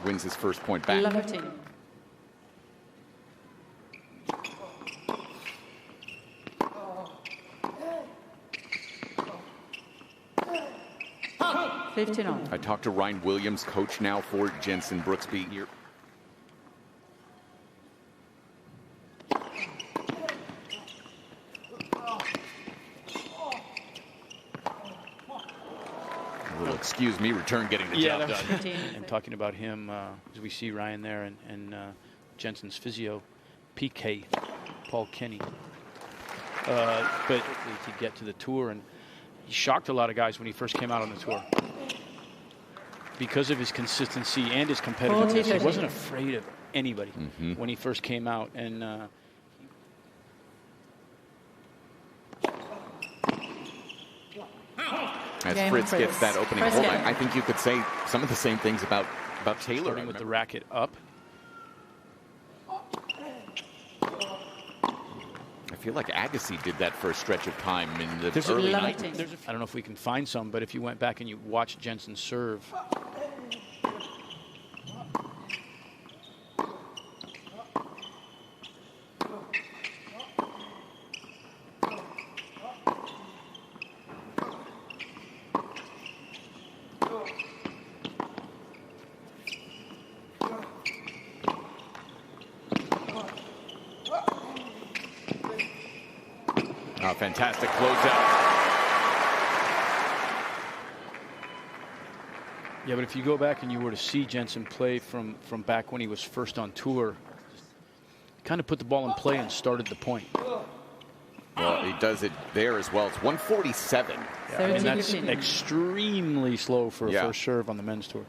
wins his first point back. 59. I talked to Ryan Williams, coach now for Jenson Brooksby here. Excuse me, return getting the job done. And talking about him, as we see Ryan there, and Jenson's physio, PK, Paul Kenny. But to get to the tour, and he shocked a lot of guys when he first came out on the tour. Because of his consistency and his competitiveness, he wasn't afraid of anybody when he first came out. And as Fritz gets that opening hold, I think you could say some of the same things about Taylor. Starting with the racket up. I feel like Agassi did that for a stretch of time in the early 90s. I don't know if we can find some, but if you went back and you watched Jenson serve. Fantastic closeout. Yeah, but if you go back and you were to see Jenson play from back when he was first on tour, kind of put the ball in play and started the point. Well, he does it there as well. It's 147. Yeah, I mean, that's extremely slow for a first serve on the men's tour.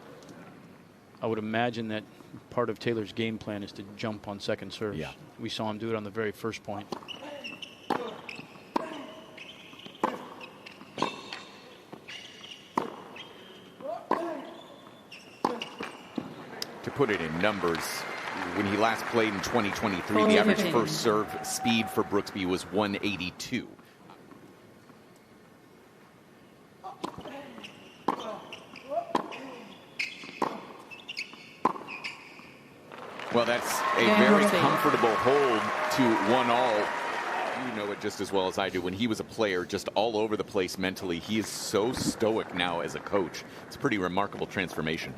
I would imagine that part of Taylor's game plan is to jump on second serves. Yeah. We saw him do it on the very first point. To put it in numbers, when he last played in 2023, the average first serve speed for Brooksby was 182. Well, that's a very comfortable hold to 1-all. You know it just as well as I do. When he was a player, just all over the place mentally, he is so stoic now as a coach. It's a pretty remarkable transformation.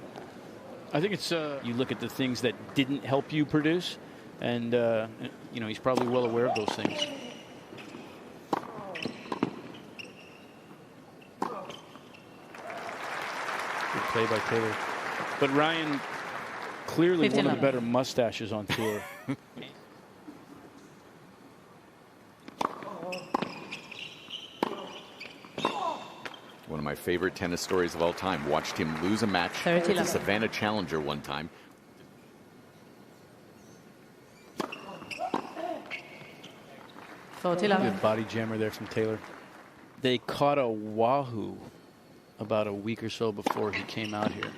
I think it's you look at the things that didn't help you produce, and you know, he's probably well aware of those things. Good play by Taylor. But Ryan, clearly one of the better mustaches on tour. One of my favorite tennis stories of all time. Watched him lose a match at the Savannah Challenger one time. Good body jammer there from Taylor. They caught a wahoo about a week or so before he came out here.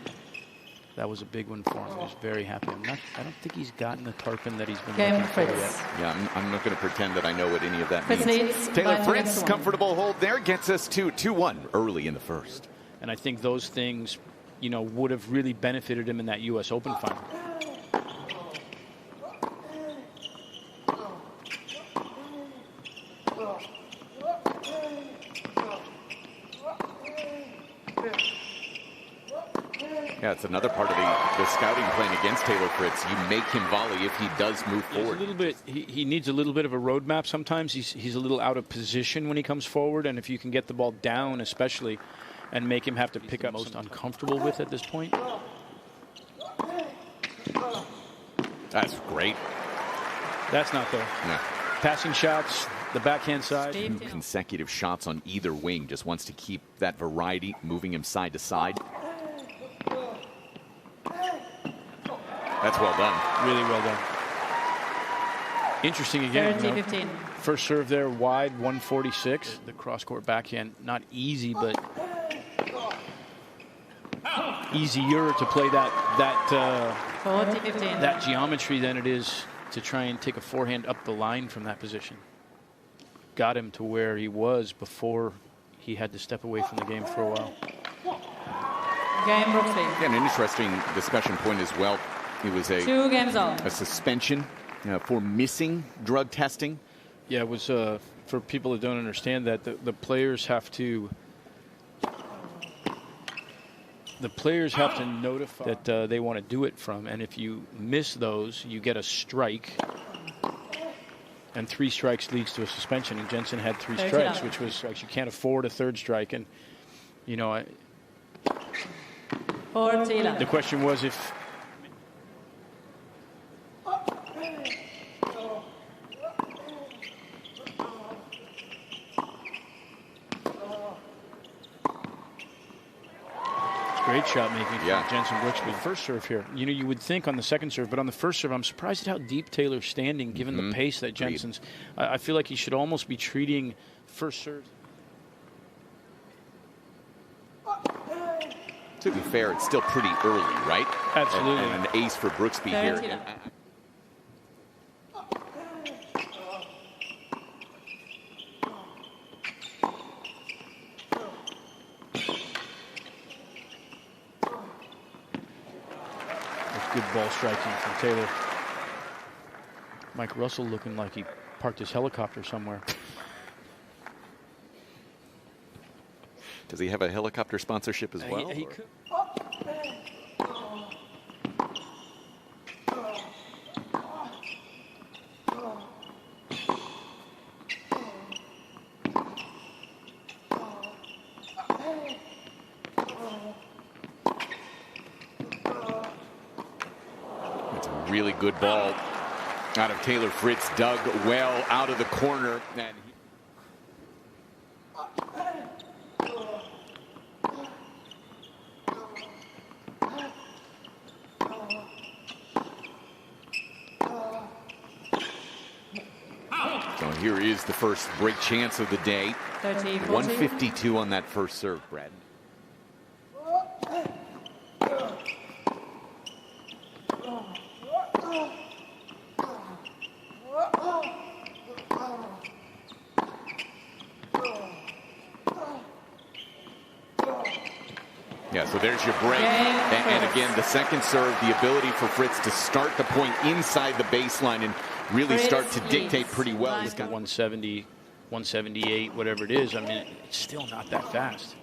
That was a big one for him. He was very happy. I don't think he's gotten the tarpon that he's been looking for yet. Yeah, I'm not going to pretend that I know what any of that means. Taylor Fritz, comfortable hold there, gets us to 2-1 early in the first. And I think those things, you know, would have really benefited him in that U.S. Open final. Yeah, it's another part of the scouting plan against Taylor Fritz. You make him volley if he does move forward. A little bit. He needs a little bit of a roadmap sometimes. He's a little out of position when he comes forward, and if you can get the ball down, especially, and make him have to pick up most uncomfortable with at this point. That's great. That's not there. No. Passing shots, the backhand side. 2 consecutive shots on either wing. Just wants to keep that variety, moving him side to side. That's well done. Really well done. Interesting again. 30-15. You know, first serve there wide, 146. The cross-court backhand, not easy, but easier to play that geometry than it is to try and take a forehand up the line from that position. Got him to where he was before he had to step away from the game for a while. J.Brooksby. Yeah, an interesting discussion point as well. It was 2 games on. a suspension for missing drug testing. Yeah, it was for people that don't understand that the players have to. The players have to notify that they want to do it from, and if you miss those, you get a strike. And 3 strikes leads to a suspension, and Jenson had 3 strikes, which was strikes. You can't afford a 3rd strike, and you know, the question was if. Great shot making from Jenson Brooksby. First serve here. You know, you would think on the 2nd serve, but on the 1st serve, I'm surprised at how deep Taylor's standing, given the pace that Jenson's. I feel like he should almost be treating first serve. To be fair, it's still pretty early, right? Absolutely. And an ace for Brooksby here. Good ball striking from Taylor. Mike Russell looking like he parked his helicopter somewhere. Does he have a helicopter sponsorship as well? He could. Really good ball out of Taylor Fritz, dug well out of the corner. And so here is the first break chance of the day. 152 on that first serve, Brad. Yeah, so there's your break. And again, the 2nd serve, the ability for Fritz to start the point inside the baseline and really start to dictate pretty well. He's got 170, 178, whatever it is. I mean, it's still not that fast.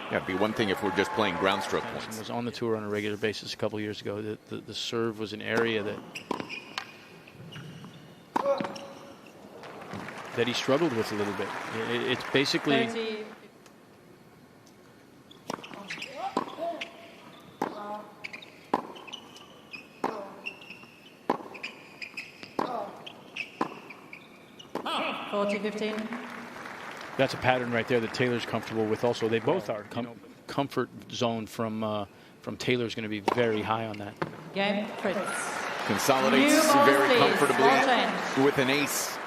Yeah, it'd be one thing if we're just playing ground stroke Jenson points. was on the tour on a regular basis a couple years ago. The serve was an area that he struggled with a little bit. It's basically 30. that's a pattern right there that Taylor's comfortable with. Also, they both are. Comfort zone from Taylor's going to be very high on that. Fritz. Consolidates very comfortably with an ace.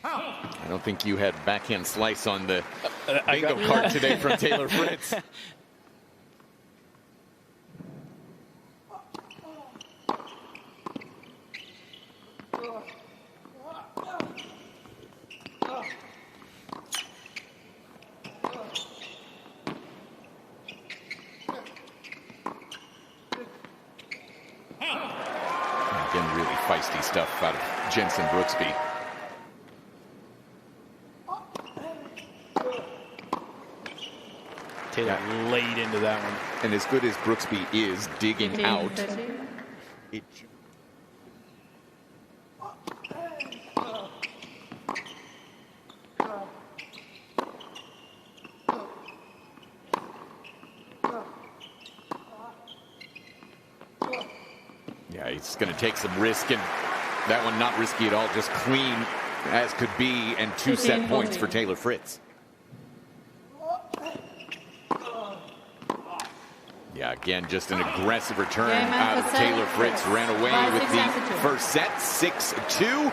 I don't think you had backhand slice on the bingo card today from Taylor Fritz. Again, really feisty stuff out of Jenson Brooksby. Taylor laid into that one. And as good as Brooksby is digging out, it Yeah, he's going to take some risk, and that one not risky at all, just clean as could be, and 2 set points for Taylor Fritz. Yeah, again, just an aggressive return out of Taylor Fritz. Ran away with the first set, 6-2.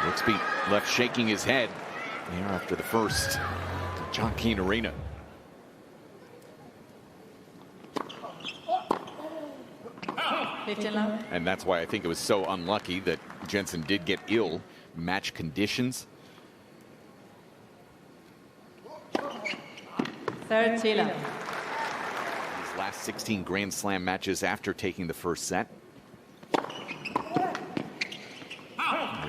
Brooksby left shaking his head here after the first at Cain Arena. And that's why I think it was so unlucky that Jenson did get ill. Match conditions. Third Taylor. His last 16 Grand Slam matches after taking the first set. The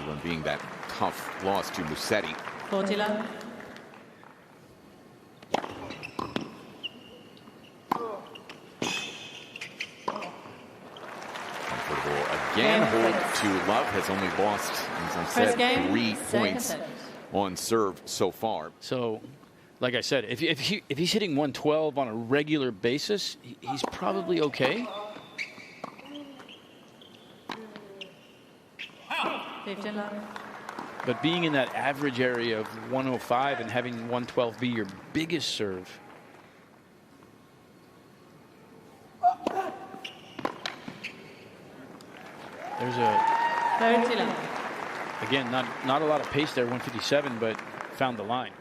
one being that tough loss to Musetti. Four Taylor. Again, hold to Love, has only lost, as I said, 3 points on serve so far. So, like I said, if he's hitting 112 on a regular basis, he's probably okay. But being in that average area of 105 and having 112 be your biggest serve. There's again, not a lot of pace there, 157, but found the line.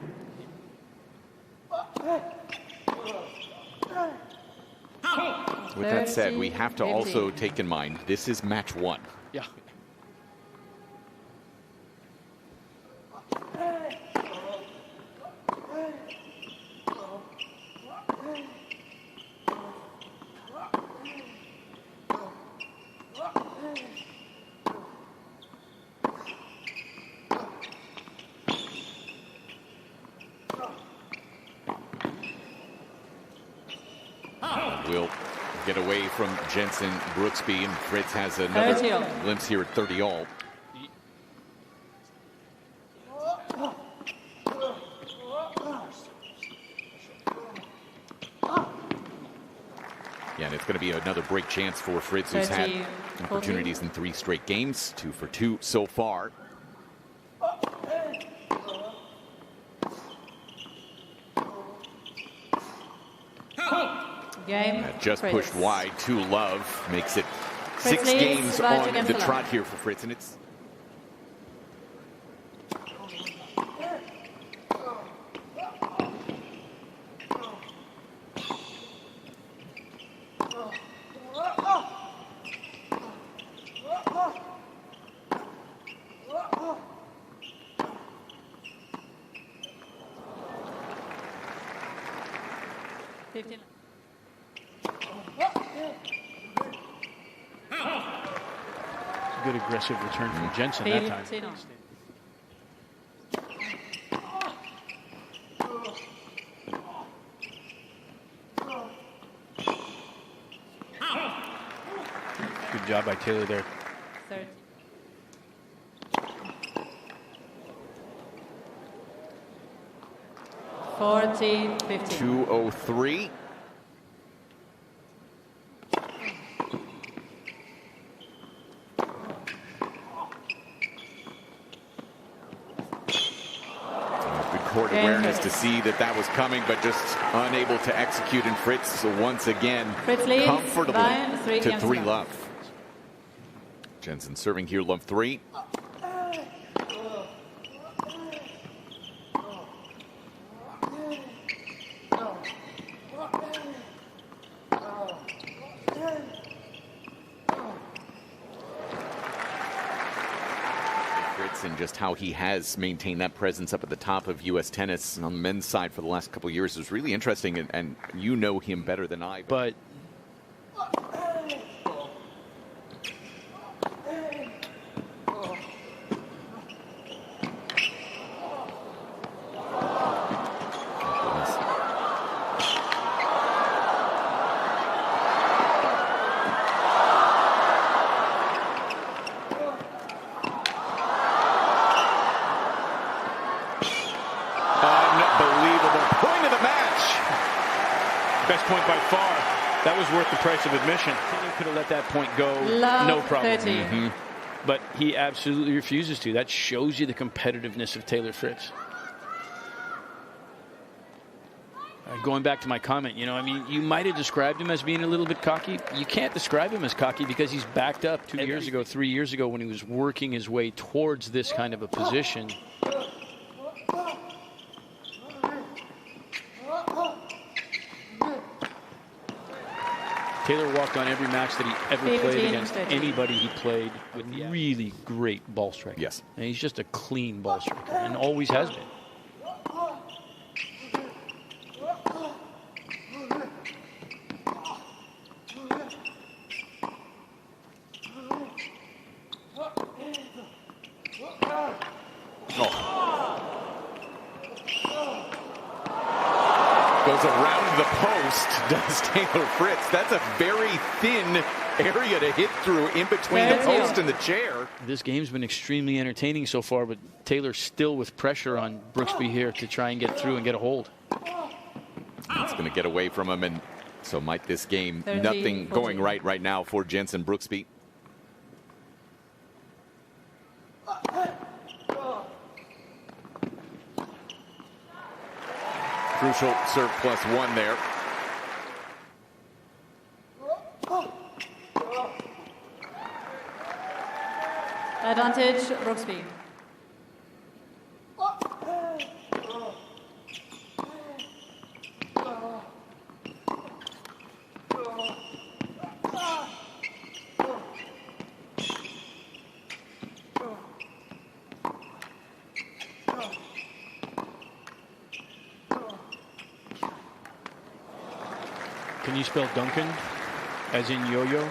With that said, we have to also take in mind, this is match 1. Yeah. Will get away from Jenson Brooksby, and Fritz has another glimpse here at 30 all. Yeah, and it's going to be another break chance for Fritz, who's had opportunities in 3 straight games, 2 for 2 so far. Just pushed wide to Love, makes it 6 games on the trot here for Fritz, and it's good aggressive return from Jenson that time. Good job by Taylor there. 40-50. 203. Court awareness to see that that was coming, but just unable to execute. And Fritz once again comfortably to 3 love. Jenson serving here, love 3. And just how he has maintained that presence up at the top of U.S. tennis on the men's side for the last couple of years is really interesting, and you know him better than I. But unbelievable point of the match. Best point by far. That was worth the price of admission. Taylor could have let that point go, no problem. 30. But he absolutely refuses to. That shows you the competitiveness of Taylor Fritz. Going back to my comment, you know, I mean, you might have described him as being a little bit cocky. You can't describe him as cocky because he's backed up 2 years ago, 3 years ago when he was working his way towards this kind of a position. Taylor walked on every match that he ever played against anybody he played with really great ball striking. Yes. And he's just a clean ball striker and always has been. Goes around the post, does Taylor Fritz. That's a very thin area to hit through in between the post and the chair. This game's been extremely entertaining so far, but Taylor still with pressure on Brooksby here to try and get through and get a hold. It's going to get away from him, and so might this game. Nothing going right now for Jenson Brooksby. Crucial serve +1 there. Advantage, Brooksby. Can you spell Duncan as in yo-yo?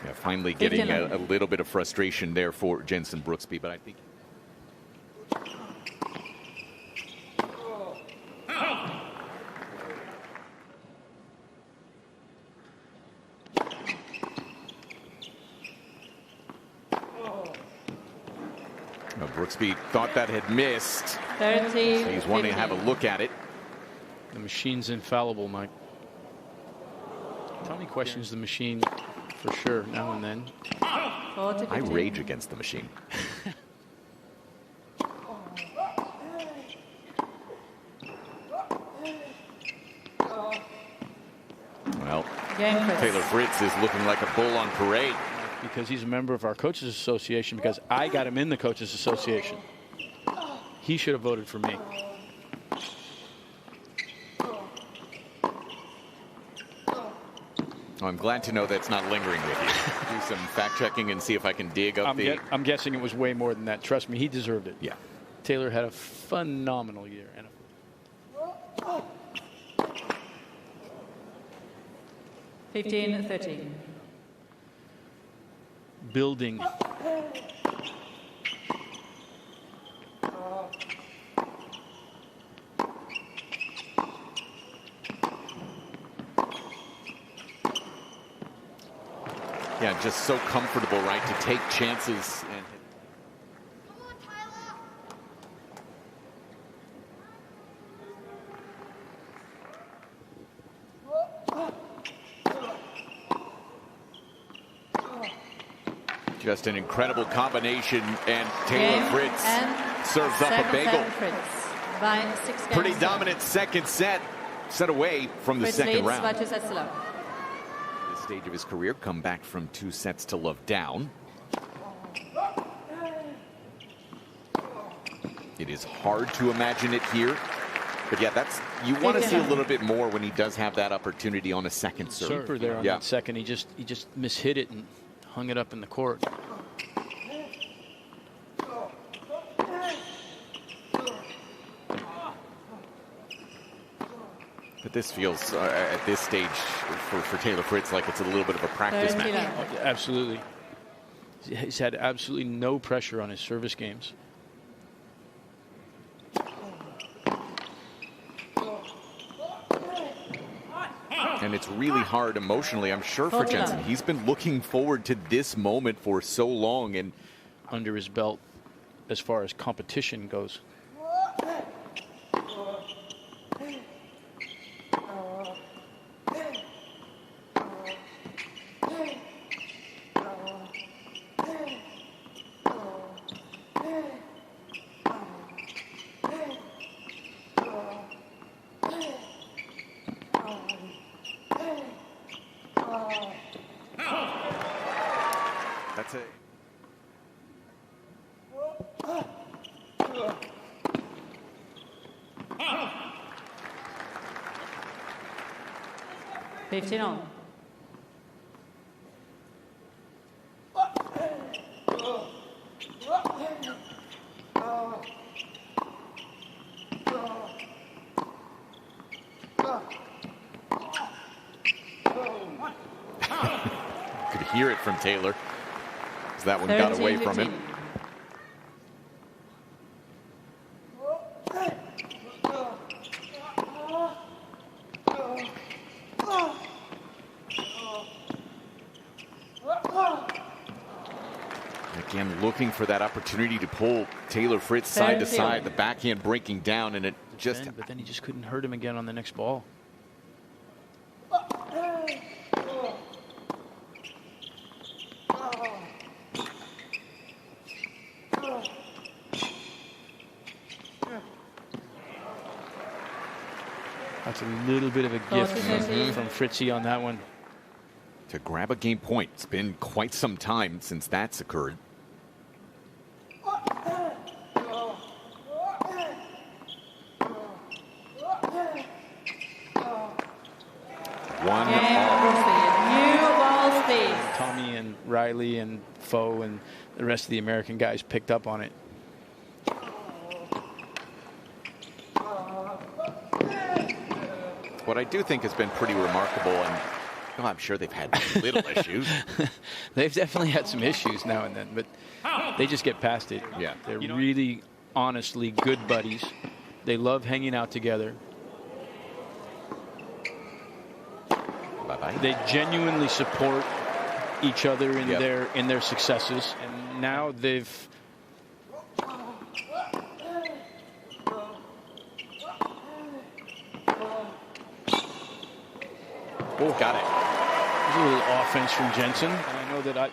Yeah, finally getting a little bit of frustration there for Jenson Brooksby, but I think Brooksby thought that had missed. 30. So he's wanting to have a look at it. The machine's infallible, Mike. Tommy questions the machine for sure now and then. I rage against the machine. Well, Taylor Fritz is looking like a bull on parade. Because he's a member of our Coaches Association, because I got him in the Coaches Association. He should have voted for me. Oh, I'm glad to know that's not lingering with you. Do some fact checking and see if I can dig up I'm guessing it was way more than that. Trust me, he deserved it. Yeah. Taylor had a phenomenal year. 15-13. Building. Yeah, just so comfortable, right, to take chances. And just an incredible combination, and Taylor Fritz serves up a bagel. Pretty dominant second set away from the second round. This stage of his career, come back from 2 sets to love down. It is hard to imagine it here. But yeah, you want to see a little bit more when he does have that opportunity on a second serve. Super there on that second. He just mishit it and hung it up in the court. But this feels, at this stage, for Taylor Fritz, like it's a little bit of a practice match. Absolutely. He's had absolutely no pressure on his service games. And it's really hard emotionally, I'm sure, for Jenson. He's been looking forward to this moment for so long. And under his belt, as far as competition goes. That's it. Fifteen on. Could hear it from Taylor, as that one got away from him. Again, looking for that opportunity to pull Taylor Fritz side to side, the backhand breaking down, and it just... But then he just couldn't hurt him again on the next ball. That's a little bit of a gift from Fritzy on that one. To grab a game point. It's been quite some time since that's occurred. One all. Tommy and Riley and Foe and the rest of the American guys picked up on it. What I do think has been pretty remarkable, and well, I'm sure they've had little issues. They've definitely had some issues now and then, but they just get past it. Yeah. They're really, honestly good buddies. They love hanging out together. Bye-bye. They genuinely support each other in their successes, and now they've... Oh, got it. There's a little offense from Jenson. And I know that I,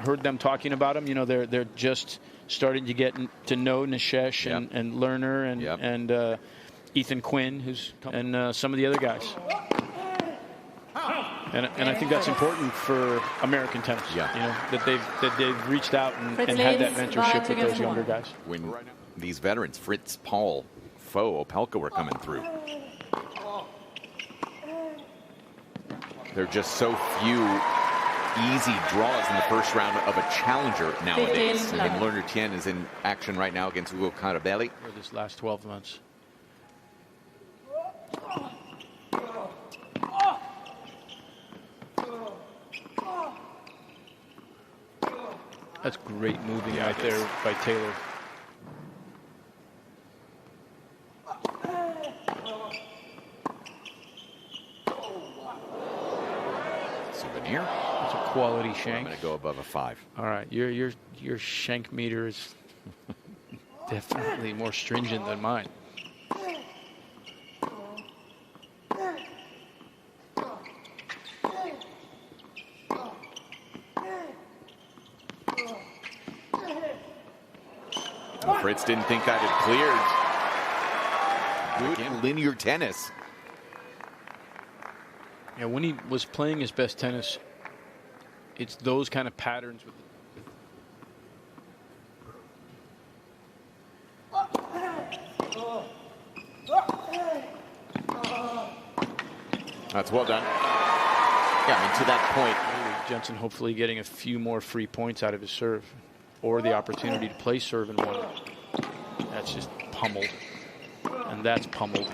heard them talking about him. They're just starting to get to know Nishesh and Lerner and Ethan Quinn, and some of the other guys. And I think that's important for American tennis. That they've reached out and had that mentorship with those younger guys. When these veterans, Fritz, Paul, Foe, Opelka, were coming through. There are just so few easy draws in the first round of a challenger nowadays. And Lerner Tien is in action right now against Hugo Carabelli. For this last 12 months. That's great moving right there by Taylor. Souvenir. That's a quality shank. I'm going to go above a 5. All right, your shank meter is definitely more stringent than mine. Fritz didn't think that had cleared. Good linear tennis. Yeah, when he was playing his best tennis, it's those kind of patterns with That's well done. Yeah, I mean, to that point, Jenson hopefully getting a few more free points out of his serve, or the opportunity to play serve in one. That's just pummeled, and that's pummeled.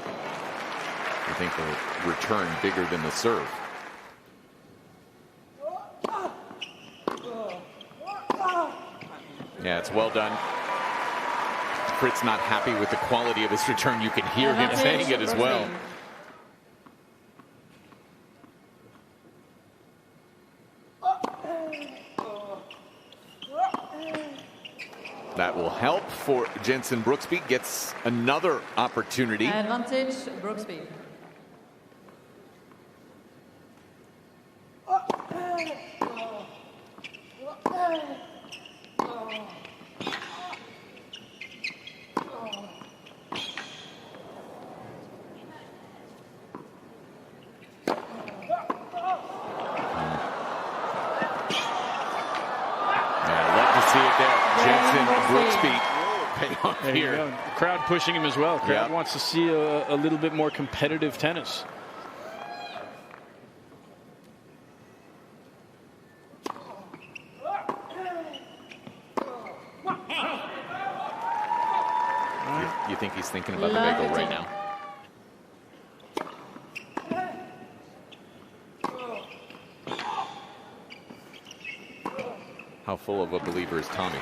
I think the return bigger than the serve. Yeah, it's well done. Fritz not happy with the quality of his return. You can hear him saying it as well. That will help for Jenson Brooksby. Gets another opportunity. Advantage, Brooksby. here. The crowd pushing him as well. Crowd Yep. wants to see a little bit more competitive tennis. You think he's thinking about the bagel right now? How full of a believer is Tommy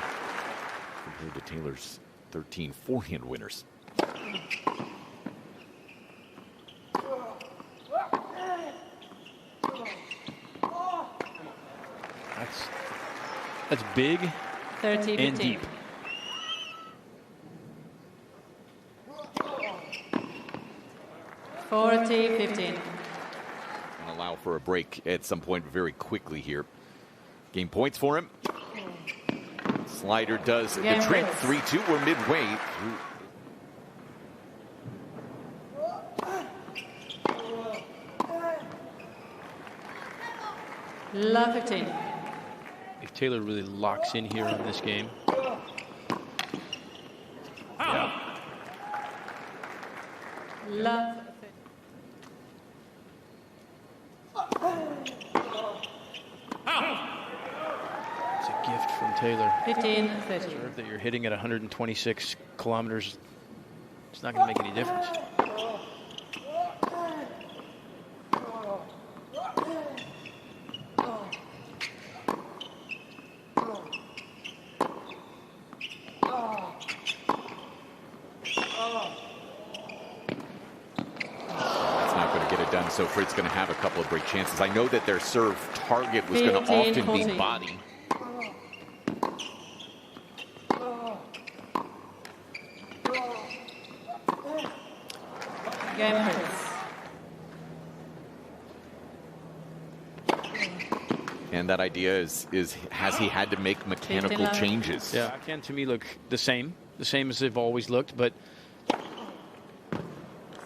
compared to Taylor's 13 forehand winners? That's big 30, and 15. deep. Forty, 15. And allow for a break at some point very quickly here. Game points for him. Slider does the trick. 3-2. We're midway through. Love 15. If Taylor really locks in here on this game. Yeah. Love. It's a gift from Taylor. 15, 30. Serve that you're hitting at 126 kilometers. It's not going to make any difference. So Fritz going to have a couple of break chances. I know that their serve target was going to often be body. Game Fritz. And that idea is has he had to make mechanical changes? Yeah, backhand to me look the same as they've always looked, but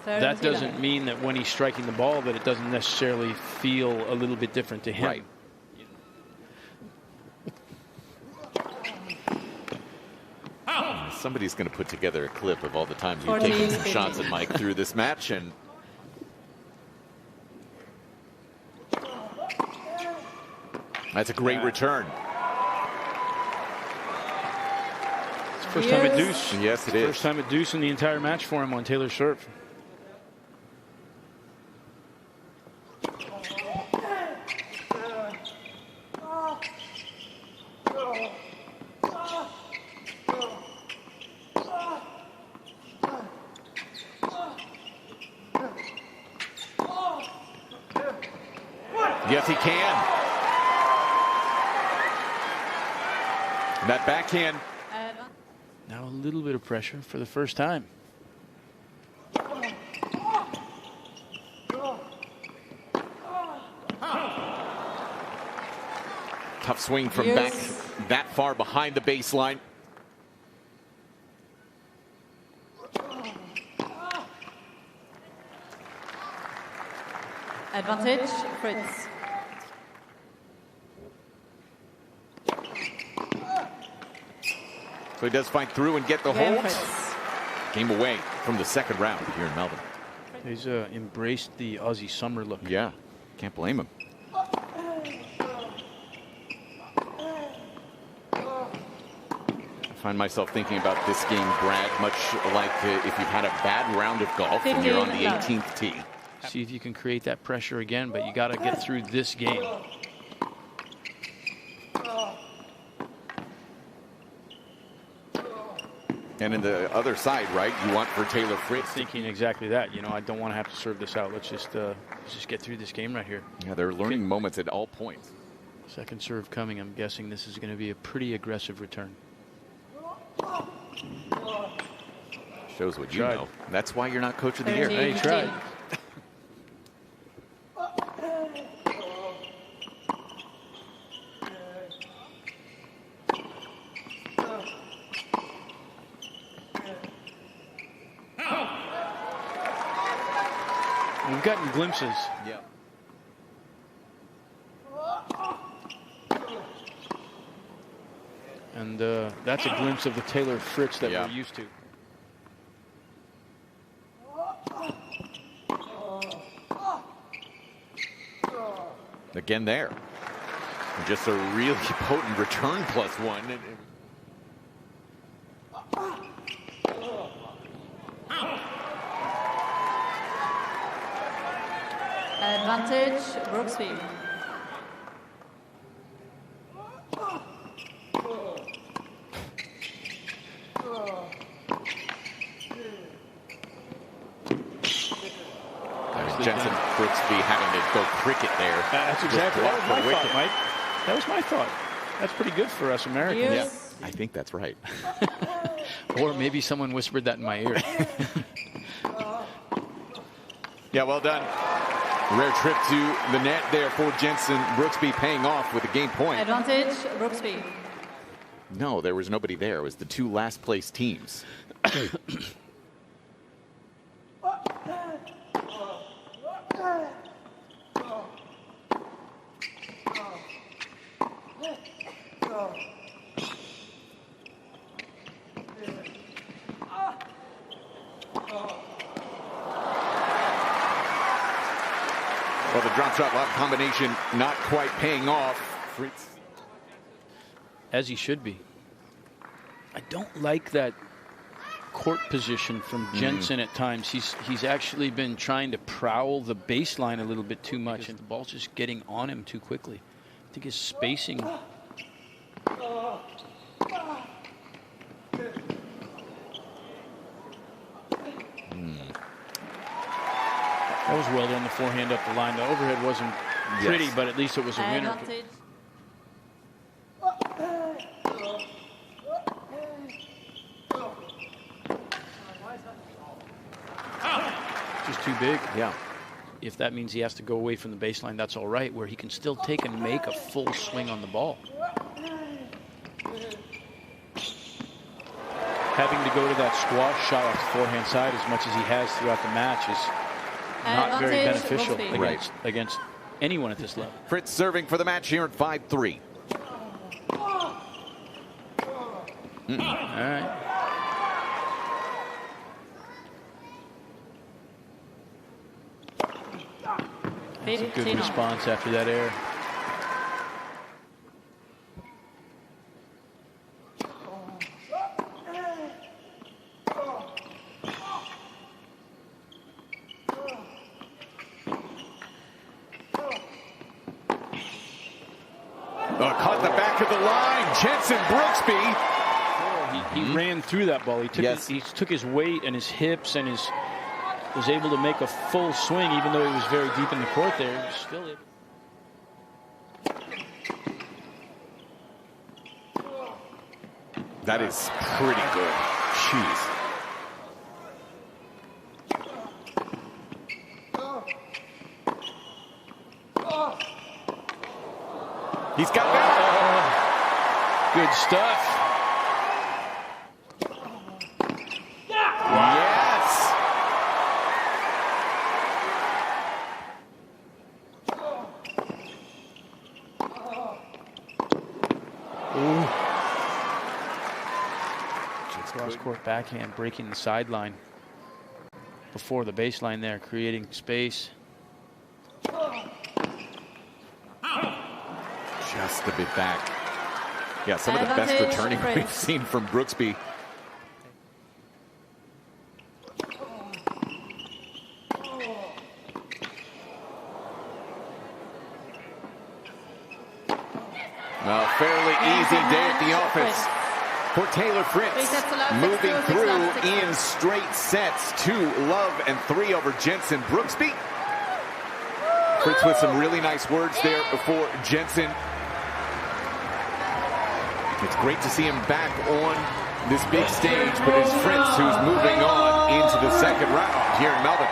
that doesn't mean that when he's striking the ball that it doesn't necessarily feel a little bit different to him. Right. Somebody's going to put together a clip of all the times you've taken some shots at Mike through this match, and that's a great return. It's the first time at deuce. Yes, it is. First time at deuce in the entire match for him on Taylor's serve. Yes, he can. That backhand. Now a little bit of pressure for the first time. Tough swing from back that far behind the baseline. Advantage, Fritz. So he does fight through and get the hold. Game away from the second round here in Melbourne. He's embraced the Aussie summer look. Yeah, can't blame him. I find myself thinking about this game, Brad, much like if you've had a bad round of golf and you're on the 18th tee. See if you can create that pressure again, but you got to get through this game. And in the other side, right, you want for Taylor Fritz. Thinking exactly that. You know, I don't want to have to serve this out. Let's just get through this game right here. Yeah, they're learning moments at all points. Second serve coming. I'm guessing this is going to be a pretty aggressive return. Shows what you know. That's why you're not coach of the year. Hey, tried. We've gotten glimpses. Yeah. And that's a glimpse of the Taylor Fritz that we're used to. again there. And just a really potent return +1. Advantage, Brooksby. Jenson Brooksby having to go cricket there. That's exactly that was my thought, Mike. That was my thought. That's pretty good for us Americans. Yeah, I think that's right. Or maybe someone whispered that in my ear. Yeah, well done. Rare trip to the net there for Jenson Brooksby, paying off with a game point. Advantage, Brooksby. No, there was nobody there. It was the 2 last place teams. Well, the drop shot lob combination not quite paying off. Fritz. As he should be. I don't like that court position from Jenson at times. He's actually been trying to prowl the baseline a little bit too much, and the ball's just getting on him too quickly. I think his spacing. That was well done, the forehand up the line. The overhead wasn't pretty, Yes. but at least it was a winner. Advantage. Just too big. Yeah. If that means he has to go away from the baseline, that's all right, where he can still take and make a full swing on the ball. Having to go to that squash shot off the forehand side as much as he has throughout the match is not very Advantage, beneficial Brooksby. against anyone at this level. Fritz serving for the match here at 5-3. All right. That's a good 15. response after that error. Caught the back of the line. Jenson Brooksby. He ran through that ball. He took, he took his weight and his hips and was able to make a full swing, even though he was very deep in the court there. He was still able. That is pretty good. Jeez. He's got that. Good stuff. Yes. Cross-court backhand, breaking the sideline before the baseline there, creating space. Just a bit back. Yeah, some of the best returning we've seen from Brooksby. A fairly easy day at the office for Taylor Fritz, moving through in straight sets, 2 love and 3 over Jenson Brooksby. Fritz with some really nice words there for Jenson. It's great to see him back on this big stage, but it's Fritz who's moving on into the second round here in Melbourne.